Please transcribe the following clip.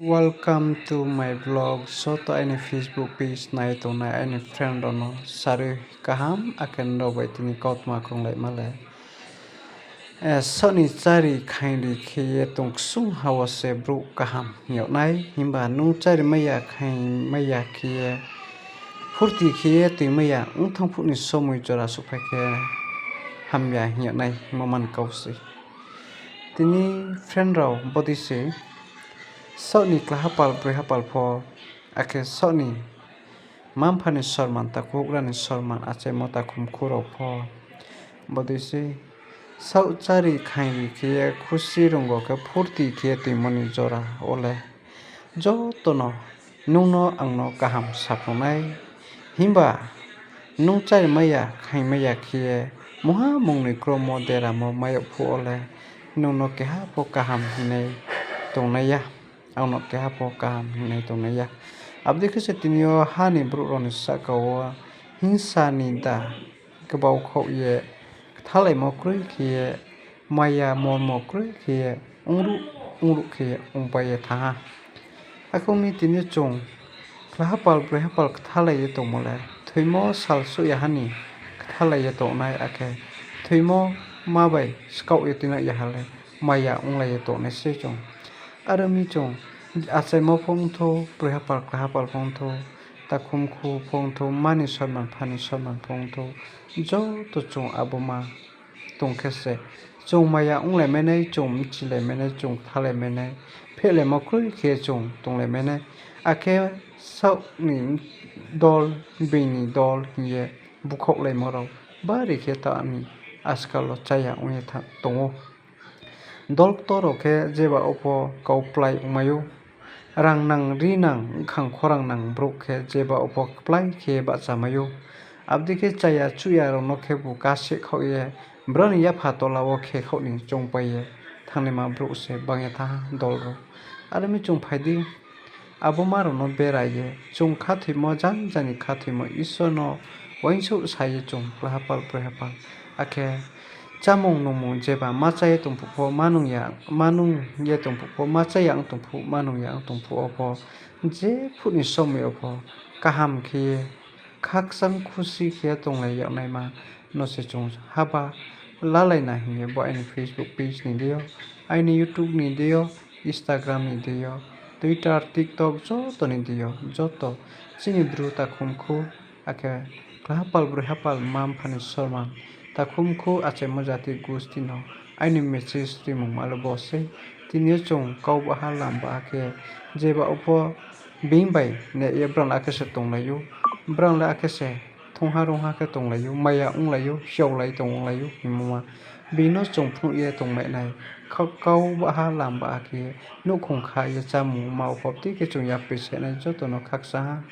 Welcome to my blog. Soto any Facebook page na ito na any friend no sari kaham akan do baitini kaut ma kong lai male. Soni cari khaindi khiye tung sung hawa se bru kaham nyau nai himba nu cari maya khain maya khiye furti khiye ti maya thang phu ni somui jora suphake hamya nyau nai moman kausi. Tini friend raw body se Soni klahapal prehapal pho ake soni mamphani sorman takugrani sorman ache mota khumkhuro pho bodisi sau chari khaini khiye khushi rongo ke phurti khiye tuimoni jora ole jotono nungno angno kaham sapunai himba nung chari maya khai maya khiye moha mungni kromo deramo mayo phu ole nungno keha pho kaham hinai tongnaya angno keha pho kaham hinai tongnaya abdi khese tinio hani bruroni sakao hinsa ni da kebau khauye thalai mo krui khiye maya mo krui khiye ungru khiye ungpaye tha akomi tinio chung klahapal prehapal thalai tongmole thuimo salsu yahani thalai tongnai ake thuimo mabai skau yetina yahale maya unglai tongnai se chung arami chung achaimo phongtho prehapal klahapal phongtho takhumkhu phongtho mani sorman phani sorman phongtho joto chung aboma tongkhese chung maya unglai menai chung michilai menai chung thalai menai phele mokrui khe chung tonglai menai ake sauni dol bini dol hiye bukhoklai morok bari khe ta ani askalo chaya ungye tongo dol torok khe jeba opo kauplai wngmaio rang nang ri nang wngkhang khorang nang borok khe jeba opo khlai khe bachamaio abdi khe chaya chuya rokno khebu kase khauye broni yapha tolao khe khauni chongpaye thangnima borok se bangya tha dol rok arami chung phaidi aboma rokno beraye chung khathuimo janjani khathuimo issorno wainsu sai chung klahapal prehapal ake chamung nomung jeba machaye tongphupho manungye tongphupho machaya ang tongphu manungya ang tongphu opho jephuni somoi opho kaham khiye khakchang khushi khe tonglai yaknaima nose chung haba lalaina hiye bo aini Facebook page ni dio aini YouTube ni dio Instagram ni dio Twitter TikTok joto ni dio joto chini bru takhumkhu ake klahapal brehapal mamphani sorman takhumkhu achaimo jati gosti no aini message rimung malo bose tinio chung kaubaha lamba khe jeba opo bingbai ne brang akese tonglaio brang akese thongha rongha khe tonglaio maya unglaio hyaulai tonglaio himma bino chung phnuye tongmai nai kaubaha lamba khe nukhung khaye chamung ma opopti khe chung yapri senai jotono khaksa.